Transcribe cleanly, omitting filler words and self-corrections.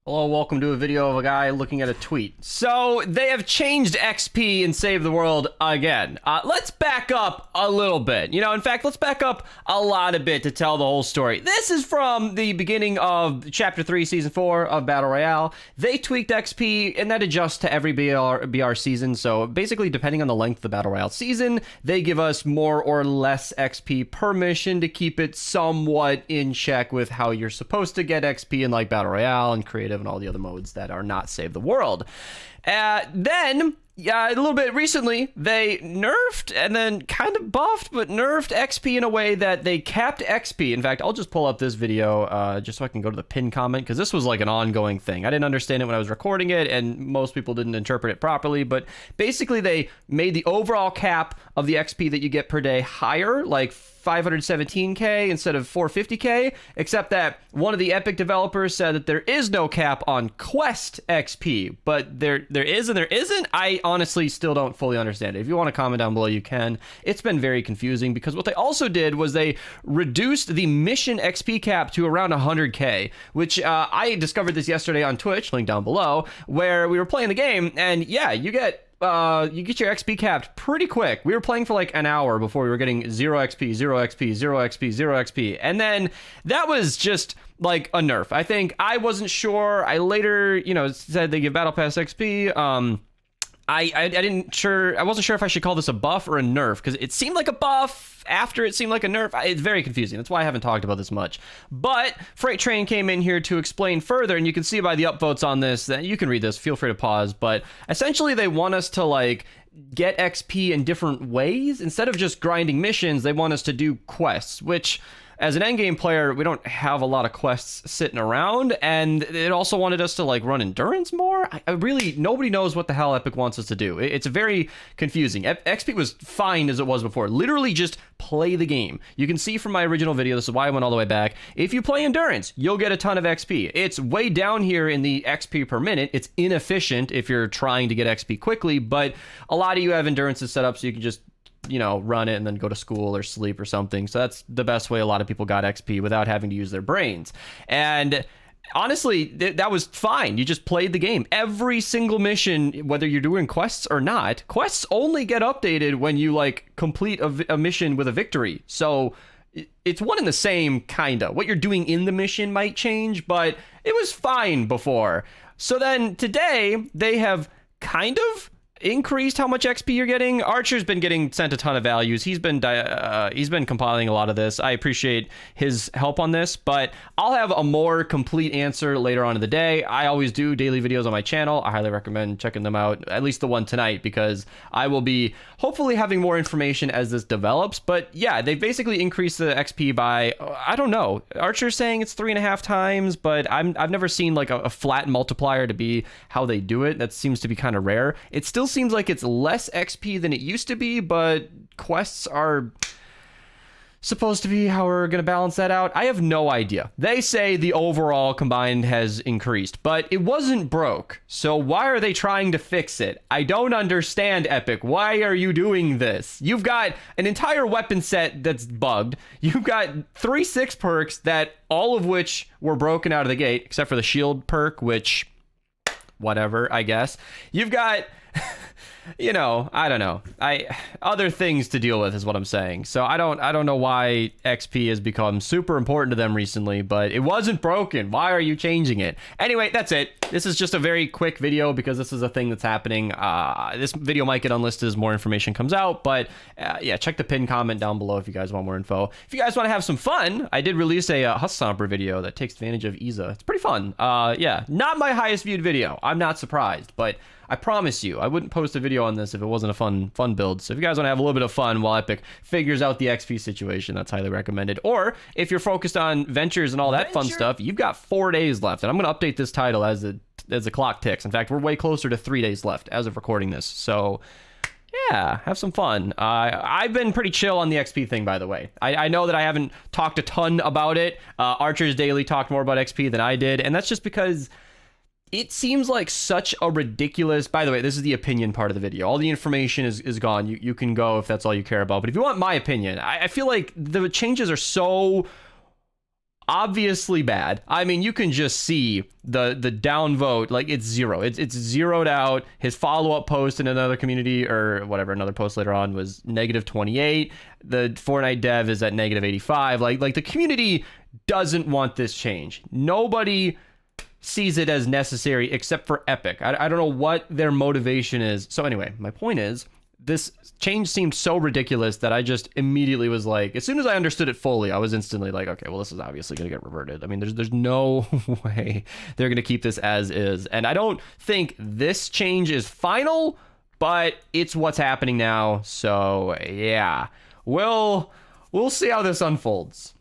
Hello, welcome to a video of a guy looking at a tweet. So, they have changed XP and Save the World again. Let's back up a little bit. In fact, let's back up a lot a bit to tell the whole story. This is from the beginning of Chapter 3, Season 4 of Battle Royale. They tweaked XP, and that adjusts to every BR season. So, basically, depending on the length of the Battle Royale season, they give us more or less XP per mission to keep it somewhat in check with how you're supposed to get XP in, like, Battle Royale and Creative and all the other modes that are not Save the World. Then, a little bit recently, they nerfed and then kind of buffed, but nerfed XP in a way that they capped XP. In fact, I'll just pull up this video just so I can go to the pin comment, because this was like an ongoing thing. I didn't understand it when I was recording it, and most people didn't interpret it properly, but basically they made the overall cap of the XP that you get per day higher, like 517k instead of 450k, except that one of the Epic developers said that there is no cap on quest XP, but there is and there isn't. I honestly still don't fully understand it. If you want to comment down below, you can. It's been very confusing because what they also did was they reduced the mission XP cap to around 100k, which I discovered this yesterday on Twitch, link down below, where we were playing the game, and yeah, you get your XP capped pretty quick. We were playing for like an hour before we were getting 0 XP, 0 XP, 0 XP, 0 XP. And then that was just like a nerf. I think I wasn't sure. I later, said they give Battle Pass XP. I wasn't sure if I should call this a buff or a nerf, because it seemed like a buff after it seemed like a nerf. It's very confusing. That's why I haven't talked about this much. But Freight Train came in here to explain further, and you can see by the upvotes on this that you can read this. Feel free to pause. But essentially, they want us to like get XP in different ways. Instead of just grinding missions, they want us to do quests, which, as an endgame player, we don't have a lot of quests sitting around, and it also wanted us to like run endurance more. I really, nobody knows what the hell Epic wants us to do. It's very confusing. XP was fine as it was before. Literally just play the game. You can see from my original video, this is why I went all the way back. If you play endurance, you'll get a ton of XP. It's way down here in the XP per minute. It's inefficient if you're trying to get XP quickly, but a lot of you have endurances set up so you can just run it and then go to school or sleep or something. So that's the best way a lot of people got XP without having to use their brains. And honestly, that was fine. You just played the game. Every single mission, whether you're doing quests or not, quests only get updated when you like complete a mission with a victory. So it's one and the same, kinda. What you're doing in the mission might change, but it was fine before. So then today they have kind of increased how much XP you're getting. Archer's been getting sent a ton of values. He's been compiling a lot of this. I appreciate his help on this, but I'll have a more complete answer later on in the day. I always do daily videos on my channel. I highly recommend checking them out, at least the one tonight, because I will be hopefully having more information as this develops. But yeah, they basically increased the XP by, I don't know. Archer's saying it's 3.5 times, but I've never seen like a flat multiplier to be how they do it. That seems to be kind of rare. It still seems like it's less XP than it used to be, but quests are supposed to be how we're going to balance that out. I have no idea. They say the overall combined has increased, but it wasn't broke. So why are they trying to fix it? I don't understand, Epic. Why are you doing this? You've got an entire weapon set that's bugged. You've got 3 6 perks that all of which were broken out of the gate, except for the shield perk, which whatever, I guess. You've got I don't know. Other things to deal with is what I'm saying. So I don't know why XP has become super important to them recently, but it wasn't broken. Why are you changing it? Anyway, that's it. This is just a very quick video because this is a thing that's happening. This video might get unlisted as more information comes out, but yeah, check the pin comment down below if you guys want more info. If you guys want to have some fun, I did release a Husk Stomper video that takes advantage of EZA. It's pretty fun. Yeah, not my highest viewed video. I'm not surprised, but I promise you, I wouldn't post a video on this if it wasn't a fun build. So if you guys want to have a little bit of fun while Epic figures out the XP situation, that's highly recommended. Or if you're focused on ventures and all that fun stuff, you've got 4 days left. And I'm going to update this title as the clock ticks. In fact, we're way closer to 3 days left as of recording this. So yeah, have some fun. I've been pretty chill on the XP thing, by the way. I know that I haven't talked a ton about it. Archer's Daily talked more about XP than I did. And that's just because it seems like such a ridiculous, by the way, this is the opinion part of the video. All the information is gone. You can go if that's all you care about. But if you want my opinion, I feel like the changes are so obviously bad. I mean, you can just see the downvote, like it's zero. It's zeroed out. His follow-up post in another community or whatever, another post later on was -28. The Fortnite dev is at -85. Like the community doesn't want this change. Nobody sees it as necessary except for Epic. I don't know what their motivation is. So anyway, my point is, this change seemed so ridiculous that I just immediately was like, as soon as I understood it fully, I was instantly like, okay, well, this is obviously going to get reverted. I mean, there's no way they're going to keep this as is. And I don't think this change is final, but it's what's happening now. So yeah, we'll see how this unfolds.